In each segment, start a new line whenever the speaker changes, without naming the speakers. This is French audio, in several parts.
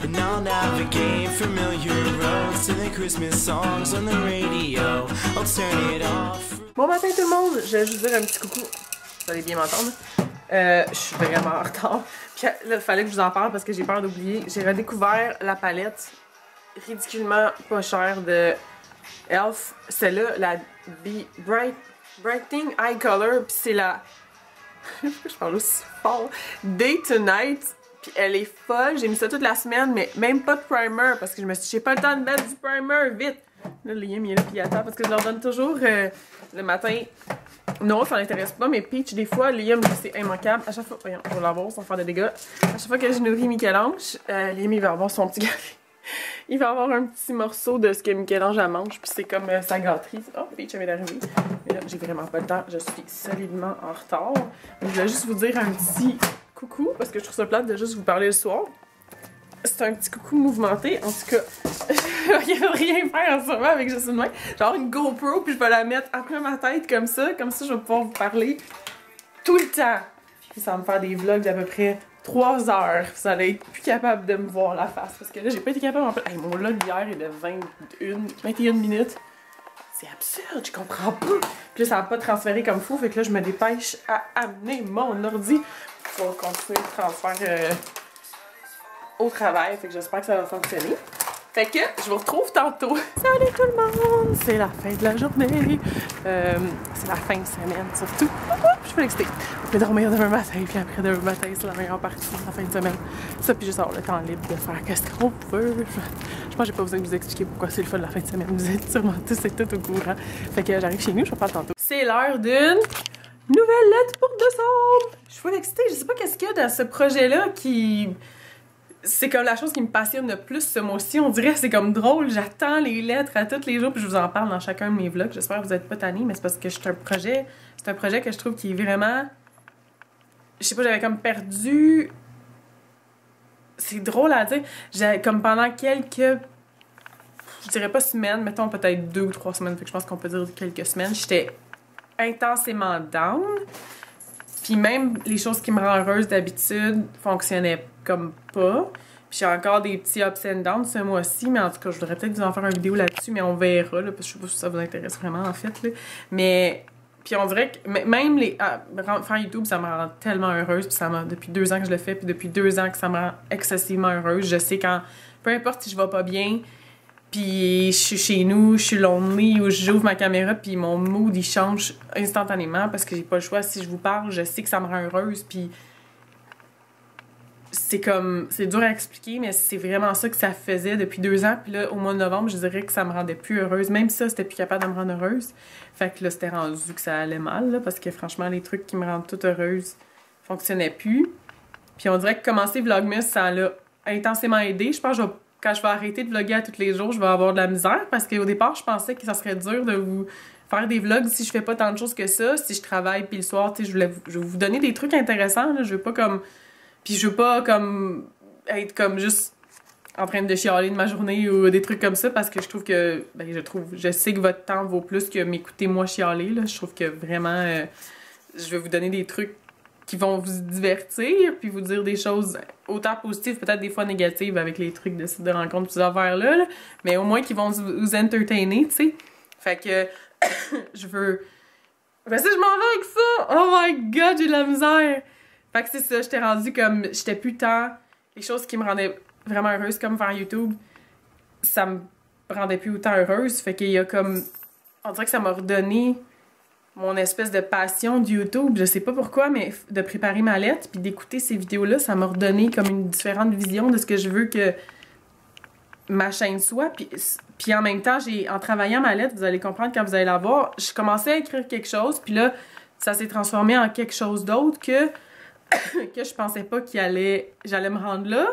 and I'll navigate familiar roads to the Christmas songs on the radio. I'll turn it off.
Bon matin tout le monde, je vais juste dire un petit coucou. Vous allez bien m'entendre. Je suis vraiment en retard. Puis là, il fallait que je vous en parle parce que j'ai peur d'oublier. J'ai redécouvert la palette ridiculement pas chère de Elf. Celle-là, la Brightening Eye Color. Puis c'est la... je parle aussi fort. Day to Night. Puis elle est folle. J'ai mis ça toute la semaine, mais même pas de primer parce que je me suis dit, j'ai pas le temps de mettre du primer, vite. Là, Liam, il est là, puis il attend parce que je leur donne toujours le matin. Non, ça l'intéresse pas, mais Peach, des fois, Liam, c'est immanquable. À chaque fois, voyons, je vais l'avoir sans faire de dégâts. À chaque fois que je nourris Michel-Ange, Liam, il va avoir son petit café. Il va avoir un petit morceau de ce que Michel-Ange mange, puis c'est comme sa gâterie. Oh, Peach, elle vient d'arriver. Mais là, j'ai vraiment pas le temps. Je suis solidement en retard. Donc, je voulais juste vous dire un petit coucou, parce que je trouve ça plate de juste vous parler le soir. C'est un petit coucou mouvementé. En tout cas, il n'y a rien faire en ce moment avec juste une main. Genre une GoPro, puis je vais la mettre après ma tête comme ça. Comme ça, je vais pouvoir vous parler tout le temps. Puis ça va me faire des vlogs d'à peu près 3 heures. Vous allez être plus capable de me voir la face. Parce que là, j'ai pas été capable en fait. Hey, mon vlog d'hier est de 21 minutes. C'est absurde, je comprends pas. Puis là, ça va pas transférer comme fou. Fait que là, je me dépêche à amener mon ordi pour continuer le transfert au travail, fait que j'espère que ça va fonctionner. Fait que je vous retrouve tantôt. Salut tout le monde! C'est la fin de la journée. C'est la fin de semaine surtout. Je suis excitée. On peut dormir demain matin, puis après demain matin, c'est la meilleure partie de la fin de semaine. Ça, puis juste avoir le temps libre de faire qu'est-ce qu'on veut. Je pense que j'ai pas besoin de vous expliquer pourquoi c'est le fun de la fin de semaine. Vous êtes sûrement tous et toutes au courant. Fait que j'arrive chez nous, je vous parle tantôt. C'est l'heure d'une nouvelle lettre pour décembre! Je suis full excitée. Je sais pas qu'est-ce qu'il y a dans ce projet-là qui... C'est comme la chose qui me passionne le plus ce mois-ci. On dirait que c'est comme drôle. J'attends les lettres à tous les jours puis je vous en parle dans chacun de mes vlogs. J'espère que vous êtes pas tannés, mais c'est parce que c'est un projet que je trouve qui est vraiment... Je sais pas, j'avais comme perdu... C'est drôle à dire. J'ai comme pendant quelques... Je dirais pas semaines, mettons peut-être 2 ou 3 semaines. Fait que je pense qu'on peut dire quelques semaines. J'étais intensément down. Puis même les choses qui me rendent heureuse d'habitude fonctionnaient comme pas. Puis j'ai encore des petits ups and downs ce mois-ci, mais en tout cas, je voudrais peut-être vous en faire une vidéo là-dessus, mais on verra, là, parce que je sais pas si ça vous intéresse vraiment, en fait, là. Mais, puis on dirait que même faire YouTube, ça me rend tellement heureuse, puis ça m'a, depuis 2 ans que je le fais, puis depuis 2 ans que ça me rend excessivement heureuse. Je sais quand, peu importe si je vais pas bien, puis je suis chez nous, je suis lonely, ou j'ouvre ma caméra, puis mon mood, il change instantanément, parce que j'ai pas le choix. Si je vous parle, je sais que ça me rend heureuse, puis c'est comme... C'est dur à expliquer, mais c'est vraiment ça que ça faisait depuis 2 ans. Puis là, au mois de novembre, je dirais que ça me rendait plus heureuse. Même ça, c'était plus capable de me rendre heureuse. Fait que là, c'était rendu que ça allait mal, là, parce que franchement, les trucs qui me rendent toute heureuse fonctionnaient plus. Puis on dirait que commencer Vlogmas, ça l'a intensément aidé. Je pense que quand je vais arrêter de vlogger à tous les jours, je vais avoir de la misère. Parce qu'au départ, je pensais que ça serait dur de vous faire des vlogs si je fais pas tant de choses que ça. Si je travaille, puis le soir, tu sais, je vais vous donner des trucs intéressants, là. Je veux pas comme... Puis je veux pas comme être comme juste en train de chialer de ma journée ou des trucs comme ça parce que je trouve que, ben je sais que votre temps vaut plus que m'écouter moi chialer, là. Je trouve que vraiment, je vais vous donner des trucs qui vont vous divertir puis vous dire des choses autant positives, peut-être des fois négatives avec les trucs de sites de rencontres, ces affaires-là, là, mais au moins qui vont vous entertainer, tu sais. Fait que je veux... Ben si je m'en vais avec ça! Oh my god, j'ai de la misère! Fait que c'est ça, j'étais rendue comme... J'étais plus tant... Les choses qui me rendaient vraiment heureuse, comme faire YouTube, ça me rendait plus autant heureuse. Fait qu'il y a comme... On dirait que ça m'a redonné mon espèce de passion de YouTube. Je sais pas pourquoi, mais de préparer ma lettre puis d'écouter ces vidéos-là, ça m'a redonné comme une différente vision de ce que je veux que ma chaîne soit. Puis en même temps, en travaillant ma lettre, vous allez comprendre quand vous allez la voir, je commençais à écrire quelque chose, puis là, ça s'est transformé en quelque chose d'autre que je pensais pas j'allais me rendre là.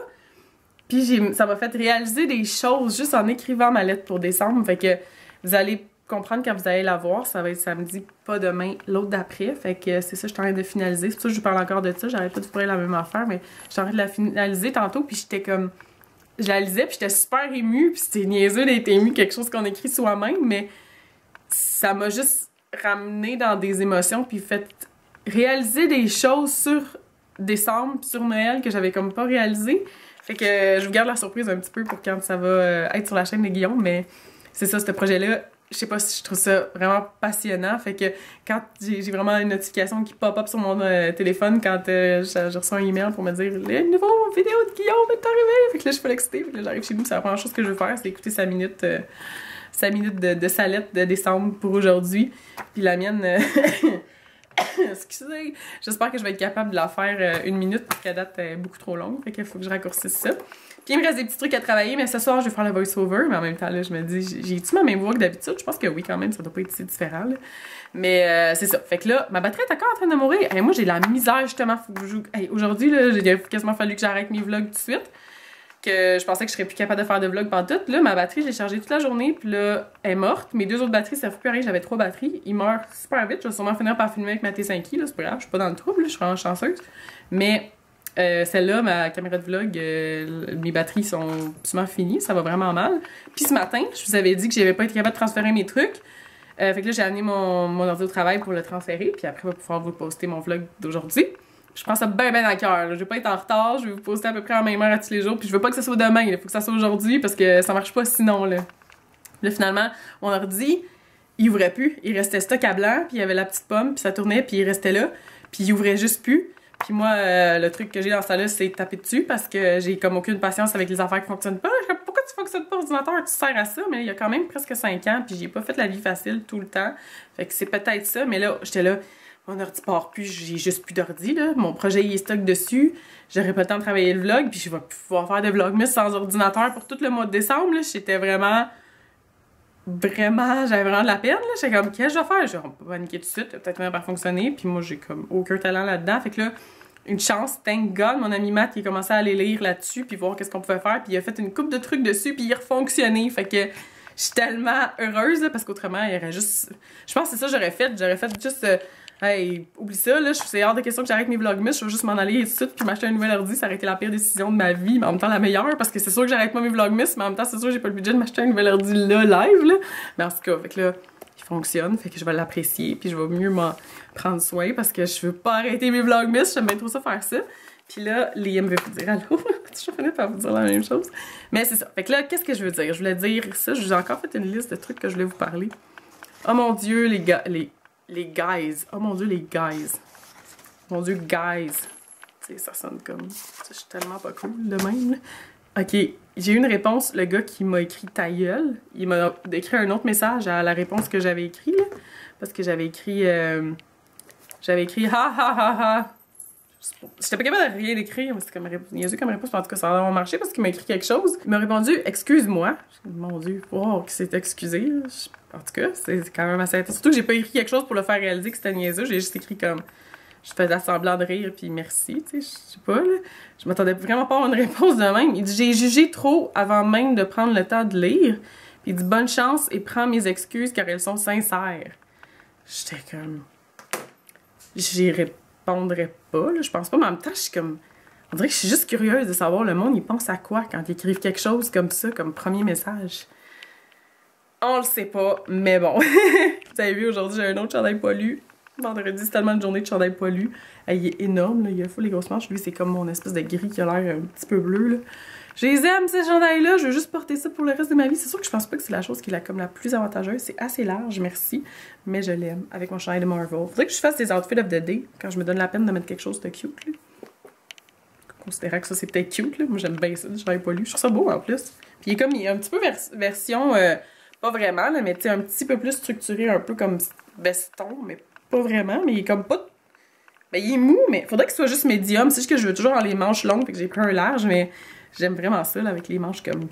Puis ça m'a fait réaliser des choses juste en écrivant ma lettre pour décembre. Fait que vous allez comprendre quand vous allez la voir. Ça va être samedi, pas demain, l'autre d'après. Fait que c'est ça, je suis en train de finaliser. C'est pour ça que je vous parle encore de ça. J'arrête pas de vous parler la même affaire, mais je suis en train de la finaliser tantôt. Puis j'étais comme... Je la lisais, puis j'étais super émue. Puis c'était niaiseux d'être émue, quelque chose qu'on écrit soi-même. Mais ça m'a juste ramené dans des émotions, puis fait réaliser des choses sur décembre, sur Noël, que j'avais comme pas réalisé. Fait que je vous garde la surprise un petit peu pour quand ça va être sur la chaîne de Guillaume, mais c'est ça, ce projet-là. Je sais pas si je trouve ça vraiment passionnant. Fait que quand j'ai vraiment une notification qui pop-up sur mon téléphone quand je reçois un email pour me dire « Le nouveau vidéo de Guillaume est arrivé! » Fait que là, je suis pas excitée. Fait que là, j'arrive chez nous. C'est la première chose que je veux faire, c'est écouter 5 minutes de salette de décembre pour aujourd'hui. Puis la mienne... Excusez! J'espère que je vais être capable de la faire 1 minute parce qu'elle date beaucoup trop longue. Fait qu'il faut que je raccourcisse ça. Puis il me reste des petits trucs à travailler, mais ce soir, je vais faire le voice-over. Mais en même temps, là, je me dis, j'ai-tu ma même voix que d'habitude? Je pense que oui, quand même, ça doit pas être si différent. Là. Mais c'est ça. Fait que là, ma batterie est encore en train de mourir. Hey, moi, j'ai de la misère, justement. Aujourd'hui, là, j'ai quasiment fallu que j'arrête mes vlogs tout de suite. Que je pensais que je serais plus capable de faire de vlogs pendant tout. Là, ma batterie, j'ai chargé toute la journée, puis là, elle est morte. Mes 2 autres batteries, ça fait plus rien. J'avais 3 batteries. Ils meurent super vite. Je vais sûrement finir par filmer avec ma T5i, là, c'est pas grave. Je suis pas dans le trouble, là, je suis vraiment chanceuse. Mais celle-là, ma caméra de vlog, mes batteries sont absolument finies. Ça va vraiment mal. Puis ce matin, je vous avais dit que j'avais pas été capable de transférer mes trucs. Fait que là, j'ai amené mon ordi au travail pour le transférer. Puis après, je vais pouvoir vous poster mon vlog d'aujourd'hui. Je prends ça bien à cœur. Je vais pas être en retard. Je vais vous poster à peu près à la même heure à tous les jours. Puis je veux pas que ça soit demain. Il faut que ça soit aujourd'hui parce que ça marche pas sinon. Là, finalement, mon ordi, il ouvrait plus. Il restait stock à blanc. Puis il y avait la petite pomme. Puis ça tournait. Puis il restait là. Puis il ouvrait juste plus. Puis moi, le truc que j'ai dans ça là, c'est taper dessus parce que j'ai comme aucune patience avec les affaires qui fonctionnent pas. Pourquoi tu fonctionnes pas ordinateur? Tu sers à ça? Mais il y a quand même presque 5 ans. Puis j'ai pas fait la vie facile tout le temps. Fait que c'est peut-être ça. Mais là, j'étais là. Mon ordi part plus, j'ai juste plus d'ordi, là. Mon projet, il est stock dessus. J'aurais pas le temps de travailler le vlog, puis je vais pouvoir faire de vlogmas sans ordinateur pour tout le mois de décembre, là. J'étais vraiment... J'avais vraiment de la peine, là. J'étais comme, qu'est-ce que je vais faire? Je vais pas paniquer tout de suite, peut-être même pas fonctionner, puis moi, j'ai comme aucun talent là-dedans. Fait que là, une chance, thank God, mon ami Matt, il a commencé à aller lire là-dessus, puis voir qu'est-ce qu'on pouvait faire, puis il a fait une coupe de trucs dessus, puis il a refonctionné. Fait que... Je suis tellement heureuse, là, parce qu'autrement, il y aurait juste... Je pense que c'est ça que j'aurais fait. J'aurais fait juste... Hey, oublie ça, là, c'est hors de question que j'arrête mes vlogmas, je vais juste m'en aller tout de suite puis m'acheter un nouvel ordi, ça aurait été la pire décision de ma vie, mais en même temps la meilleure, parce que c'est sûr que j'arrête pas mes vlogmas, mais en même temps c'est sûr que j'ai pas le budget de m'acheter un nouvel ordi là, live, là. Mais en tout cas, fait que là, il fonctionne, fait que je vais l'apprécier, puis je vais mieux m'en prendre soin, parce que je veux pas arrêter mes vlogmas, j'aime bien trop ça faire ça. Puis là, Liam veut vous dire allô, je finis par vous dire la même chose. Mais c'est ça, fait que là, qu'est-ce que je veux dire? Je voulais dire ça, j'ai encore fait une liste de trucs que je voulais vous parler. Oh mon Dieu, les guys. Oh mon Dieu, les guys. Mon Dieu, guys. Tu sais, ça sonne comme... Je suis tellement pas cool de même, là. Ok, j'ai eu une réponse. Le gars qui m'a écrit ta gueule, il m'a écrit un autre message à la réponse que j'avais écrit, là. Parce que j'avais écrit... ha ha ha ha. J'étais pas capable de rien écrire, mais c'était comme niaiseux comme réponse, en tout cas ça a marché parce qu'il m'a écrit quelque chose. Il m'a répondu « Excuse-moi ». Mon Dieu, wow, qu'il s'est excusé. En tout cas, c'est quand même assez... Surtout que j'ai pas écrit quelque chose pour le faire réaliser que c'était niaiseux, j'ai juste écrit comme... Je faisais semblant de rire, puis merci, tu sais, je sais pas, là. Je m'attendais vraiment pas à une réponse de même. Il dit « J'ai jugé trop avant même de prendre le temps de lire. » Puis il dit « Bonne chance et prends mes excuses car elles sont sincères. » J'étais comme... J'y répondrais pas, là, je pense pas, mais en même temps, je suis comme... On dirait que je suis juste curieuse de savoir le monde, il pense à quoi quand ils écrivent quelque chose comme ça, comme premier message. On le sait pas, mais bon. Vous avez vu, aujourd'hui, j'ai un autre chandail poilu. Vendredi, c'est tellement une journée de chandail poilu. Il est énorme, là, il a fou les grosses manches. Lui, c'est comme mon espèce de gris qui a l'air un petit peu bleu, là. Je les aime, ces chandails-là, je veux juste porter ça pour le reste de ma vie. C'est sûr que je pense pas que c'est la chose qui est comme la plus avantageuse. C'est assez large, merci, mais je l'aime, avec mon chandail de Marvel. Faudrait que je fasse des outfits of the day, quand je me donne la peine de mettre quelque chose de cute, là. Considérant que ça, c'est peut-être cute, là. Moi, j'aime bien ça, du chandail poilu. Je trouve ça beau, en plus. Puis il est un petit peu version, pas vraiment, là, mais tu sais, un petit peu plus structuré, un peu comme veston, mais pas vraiment, mais il est comme pas... Ben, il est mou, mais faudrait qu'il soit juste médium. C'est juste que je veux toujours avoir les manches longues, fait que j'ai pris un large, mais j'aime vraiment ça, là, avec les manches comme...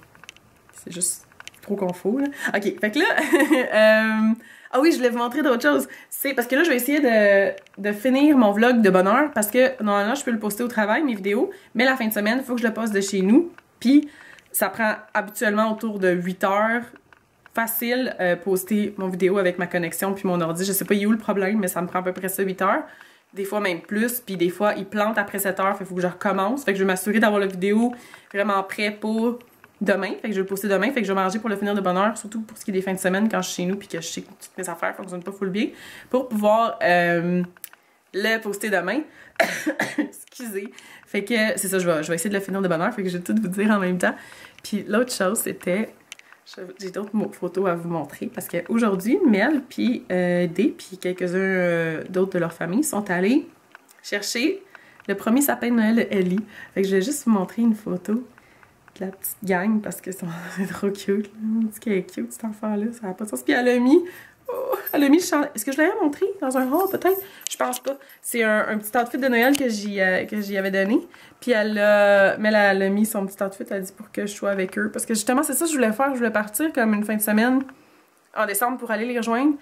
C'est juste trop confort, là. Ok, fait que là... Ah oui, je voulais vous montrer d'autres choses. C'est parce que là, je vais essayer de finir mon vlog de bonne heure, parce que normalement, je peux le poster au travail, mes vidéos, mais la fin de semaine, il faut que je le poste de chez nous, puis ça prend habituellement autour de 8 heures facile poster mon vidéo avec ma connexion puis mon ordi. Je sais pas il est où le problème, mais ça me prend à peu près ça 8 heures. Des fois même plus, puis des fois il plante après 7 heures, fait qu'il faut que je recommence. Fait que je vais m'assurer d'avoir la vidéo vraiment prêt pour demain. Fait que je vais le poster demain, fait que je vais manger pour le finir de bonne heure, surtout pour ce qui est des fins de semaine quand je suis chez nous puis que je sais que toutes mes affaires fonctionnent pas full bien, pour pouvoir le poster demain. Excusez. Fait que c'est ça, je vais essayer de le finir de bonne heure, fait que je vais tout vous dire en même temps. Puis l'autre chose, c'était... J'ai d'autres photos à vous montrer parce qu'aujourd'hui, Mel, puis Dé, puis quelques-uns d'autres de leur famille sont allés chercher le premier sapin de Noël de Ellie. Fait que je vais juste vous montrer une photo de la petite gang parce que c'est trop cute. On dit qu'elle est cute, cet enfant-là, ça n'a pas de sens. Puis elle a mis le chandail. Est-ce que je l'avais montré dans un haul, peut-être? Je pense pas. C'est un petit outfit de Noël que j'y avais donné. Puis elle a mis son petit outfit, elle a dit pour que je sois avec eux. Parce que justement, c'est ça que je voulais faire. Je voulais partir comme une fin de semaine en décembre pour aller les rejoindre.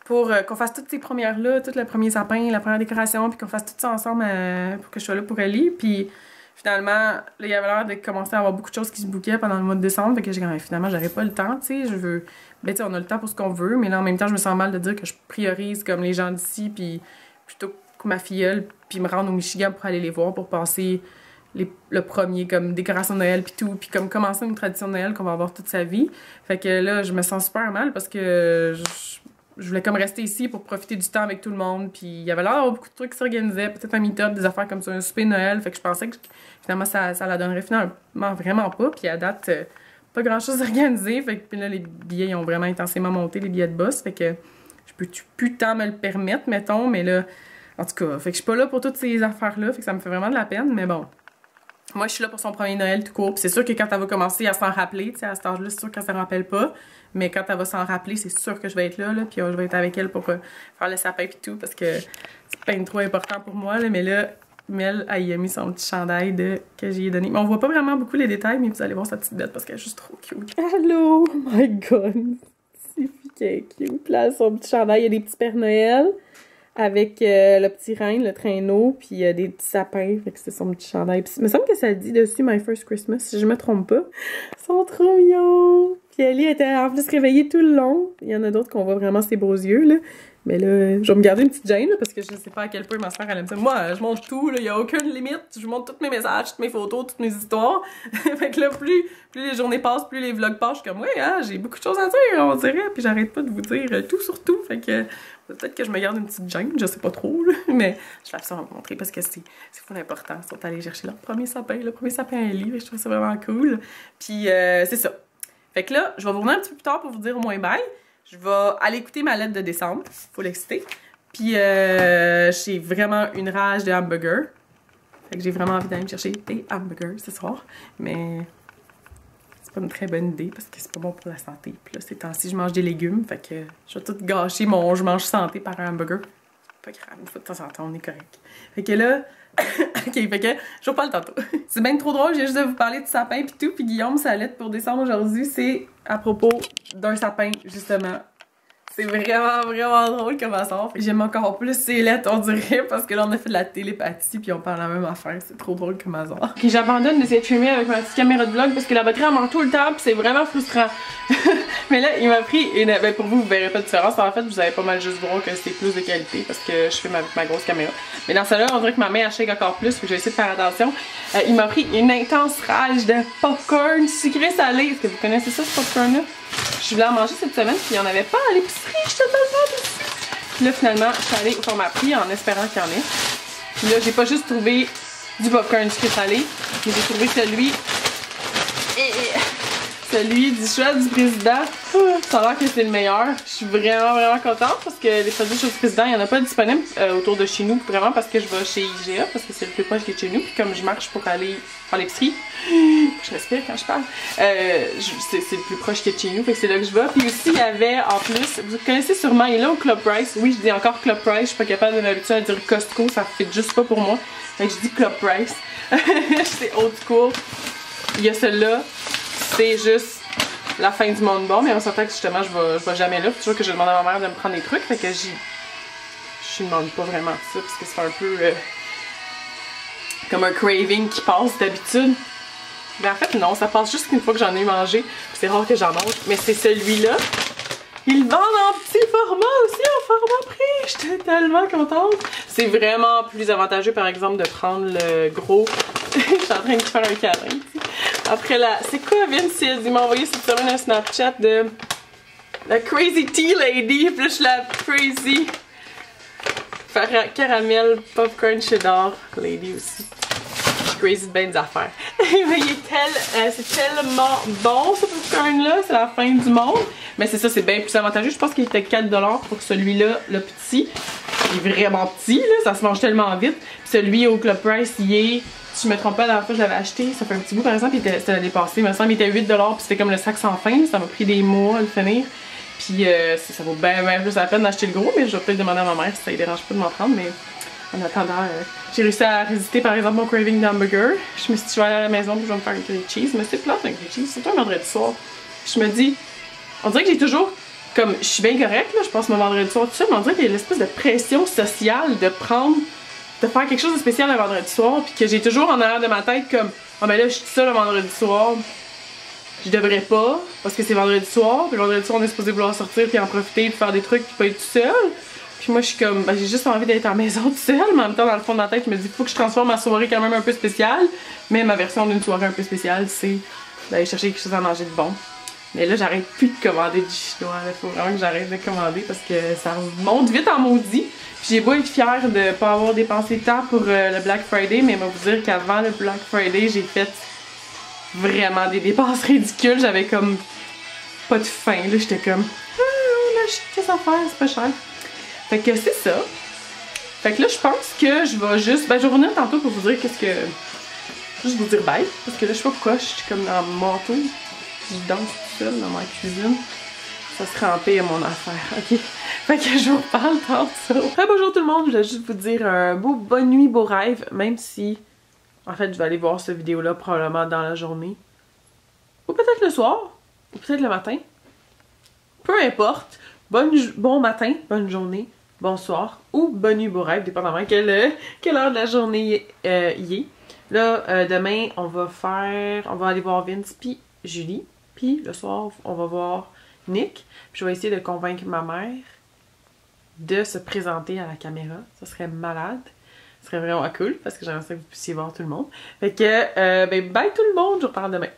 Pour qu'on fasse toutes ces premières-là, tout le premier sapin, la première décoration, puis qu'on fasse tout ça ensemble pour que je sois là pour Ellie. Puis finalement, là, il y avait l'air de commencer à avoir beaucoup de choses qui se bouquaient pendant le mois de décembre. Fait que finalement, j'aurais pas le temps, tu sais. Je veux. Ben, tu sais, on a le temps pour ce qu'on veut, mais là, en même temps, je me sens mal de dire que je priorise comme les gens d'ici, puis plutôt que ma filleule, puis me rendre au Michigan pour aller les voir, pour passer le premier, comme décoration de Noël, puis tout, puis comme commencer une tradition de Noël qu'on va avoir toute sa vie. Fait que là, je me sens super mal parce que je voulais comme rester ici pour profiter du temps avec tout le monde, puis il y avait l'air d'avoir beaucoup de trucs qui s'organisaient, peut-être un meet-up, des affaires comme ça, un souper de Noël, fait que je pensais que finalement ça la donnerait finalement vraiment pas, puis à date, pas grand-chose organisé, fait que puis là les billets ils ont vraiment intensément monté, les billets de boss, fait que je peux plus tant me le permettre, mettons, mais là, en tout cas, fait que je suis pas là pour toutes ces affaires-là, fait que ça me fait vraiment de la peine, mais bon. Moi, je suis là pour son premier Noël tout court. Puis c'est sûr que quand elle va commencer à s'en rappeler, tu sais, à cet âge-là, c'est sûr qu'elle s'en rappelle pas. Mais quand elle va s'en rappeler, c'est sûr que je vais être là, puis je vais être avec elle pour faire le sapin et tout, parce que c'est pas trop important pour moi, là. Mais là, Mel, elle y a mis son petit chandail que j'y ai donné. Mais on voit pas vraiment beaucoup les détails, mais vous allez voir sa petite bête parce qu'elle est juste trop cute. Hello! Oh my god! C'est qu'elle est cute. Là, son petit chandail, il y a des petits Pères Noël. Avec le petit reine, le traîneau, puis des petits sapins. Fait que c'est son petit chandail. Puis, il me semble que ça dit dessus My First Christmas, si je me trompe pas. Ils sont trop mignons! Puis Ellie était en plus réveillée tout le long. Il y en a d'autres qu'on voit vraiment ses beaux yeux, là. Mais là, je vais me garder une petite gêne, là, parce que je sais pas à quel point ma soeur elle aime ça. Moi, je montre tout, là. Il y a aucune limite. Je montre tous mes messages, toutes mes photos, toutes mes histoires. Fait que là, plus les journées passent, plus les vlogs passent, je suis comme, ouais, hein, j'ai beaucoup de choses à dire, on dirait. Puis j'arrête pas de vous dire tout sur tout. Fait que peut-être que je me garde une petite gêne, je sais pas trop, là. Mais je vais absolument vous montrer parce que c'est fou important. Ils sont allés chercher leur premier sapin à Ellie. Je trouve ça vraiment cool. Puis c'est ça. Fait que là, je vais vous revenir un petit peu plus tard pour vous dire au moins bye. Je vais aller écouter ma lettre de décembre. Faut l'exciter. Puis j'ai vraiment une rage de hamburgers. Fait que j'ai vraiment envie d'aller me chercher des hamburgers ce soir. Mais c'est pas une très bonne idée parce que c'est pas bon pour la santé. Puis là, ces temps-ci, je mange des légumes. Fait que je vais tout gâcher mon je mange santé par un hamburger. Pas grave, une fois de temps en temps, on est correct. Fait que là, ok, fait que je vous parle tantôt. C'est bien trop drôle, j'ai juste de vous parler du sapin pis tout. Puis Guillaume, sa lettre pour décembre aujourd'hui, c'est à propos d'un sapin, justement. C'est vraiment drôle comme ça sort. J'aime encore plus ces lettres, on dirait, parce que là, on a fait de la télépathie puis on parle la même affaire. C'est trop drôle comme hasard. Ok, j'abandonne d'essayer de filmer avec ma petite caméra de vlog parce que la batterie, elle manque tout le temps puis c'est vraiment frustrant. Mais là, il m'a pris une... Ben, pour vous, vous verrez pas de différence. En fait, vous allez pas mal juste voir que c'est plus de qualité parce que je filme avec ma grosse caméra. Mais dans celle-là, on dirait que ma main, elle shake encore plus. Faut que j'essaie de faire attention. Il m'a pris une intense rage de popcorn sucré salé. Est-ce que vous connaissez ça, ce popcorn-là? Je voulais en manger cette semaine, puis il n'y en avait pas à l'épicerie, j'étais tellement déçue. Puis là, finalement, je suis allée au pharmacie en espérant qu'il y en ait. Puis là, j'ai pas juste trouvé du popcorn sucré salé, mais j'ai trouvé celui du choix du président. Ça a l'air que c'est le meilleur. Je suis vraiment contente parce que les produits choix du président, il n'y en a pas disponibles autour de chez nous, vraiment parce que je vais chez IGA, parce que c'est le plus proche qui est de chez nous. Puis comme je marche pour aller faire l'épicerie, je respire quand je parle, c'est le plus proche qui est de chez nous, fait que c'est là que je vais. Puis aussi, il y avait en plus, vous connaissez sûrement, il est là au Club Price. Oui, je dis encore Club Price, je suis pas capable de m'habituer à dire Costco, ça fait juste pas pour moi. Fait que je dis Club Price. C'est old school. Il y a celui-là. C'est juste la fin du monde bon, mais on s'entend que justement je vais jamais là. C'est toujours que je demande à ma mère de me prendre des trucs, fait que je demande pas vraiment ça parce que c'est un peu comme un craving qui passe d'habitude. Mais en fait non, ça passe juste qu'une fois que j'en ai mangé. C'est rare que j'en mange, mais c'est celui-là. Ils le vendent en petit format aussi, en format prix. J'étais tellement contente. C'est vraiment plus avantageux par exemple de prendre le gros. Je suis en train de faire un câlin. Après c'est quoi Vince? Il m'a envoyé cette semaine un Snapchat de la Crazy Tea Lady. Puis là je suis la Crazy Caramel, popcorn, cheddar, lady aussi. Crazy de ben des affaires. Mais c'est tellement bon ce popcorn-là, c'est la fin du monde. Mais c'est ça, c'est bien plus avantageux. Je pense qu'il était 4$ pour celui-là, le petit. Il est vraiment petit, là, ça se mange tellement vite. Puis celui au Club Price, il est, si je me trompe pas, la dernière fois que je l'avais acheté, ça fait un petit bout par exemple, c'était l'année passée, il me semble qu'il était 8$, puis c'était comme le sac sans fin, ça m'a pris des mois à le finir. Puis ça vaut bien plus la peine d'acheter le gros, mais je vais peut-être demander à ma mère si ça ne dérange pas de m'en prendre, mais en attendant, j'ai réussi à résister par exemple mon craving d'hamburger. Je me suis dit, je vais aller à la maison puis je vais me faire un grilled cheese, mais c'est plate un grilled cheese, c'est un vendredi soir. Puis je me dis, on dirait que j'ai toujours, comme je suis bien correcte, là, je passe mon vendredi soir tout ça, mais on dirait qu'il y a l'espèce de pression sociale de faire quelque chose de spécial le vendredi soir, puis que j'ai toujours en arrière de ma tête comme, oh ben là je suis toute seule le vendredi soir. Je devrais pas, parce que c'est vendredi soir, puis le vendredi soir on est supposé vouloir sortir puis en profiter puis faire des trucs puis pas être tout seul. Puis moi je suis comme, ben, j'ai juste envie d'être à la maison toute seule, mais en même temps dans le fond de ma tête je me dis faut que je transforme ma soirée quand même un peu spéciale. Mais ma version d'une soirée un peu spéciale c'est d'aller chercher quelque chose à manger de bon. Mais là j'arrête plus de commander du chinois, il faut vraiment que j'arrête de commander parce que ça monte vite en maudit. Puis j'ai beau être fière de pas avoir dépensé de temps pour le Black Friday, mais je vais vous dire qu'avant le Black Friday j'ai fait vraiment des dépenses ridicules, j'avais comme pas de faim, là j'étais comme on achète qu'est-ce à faire, c'est pas cher. Fait que c'est ça. Fait que là je pense que je vais juste, ben je vais revenir tantôt pour vous dire qu'est-ce que, juste vous dire bye, parce que là je sais pas pourquoi je suis comme dans mon manteau, je danse tout seul dans ma cuisine, ça serait en pire mon affaire, ok? Fait que je vous reparle tantôt. Bonjour tout le monde, je voulais juste vous dire un beau bonne nuit, beau rêve, même si en fait, je vais aller voir cette vidéo-là probablement dans la journée. Ou peut-être le soir. Ou peut-être le matin. Peu importe. Bon matin, bonne journée, bonsoir. Ou bonne nuit, beau rêve, dépendamment quelle heure de la journée y est. Là, demain, on va aller voir Vince puis Julie. Puis le soir, on va voir Nick. Puis je vais essayer de convaincre ma mère de se présenter à la caméra. Ça serait malade. Ce serait vraiment cool parce que j'aimerais ça que vous puissiez voir tout le monde. Fait que, ben, bye tout le monde, je vous reparle demain.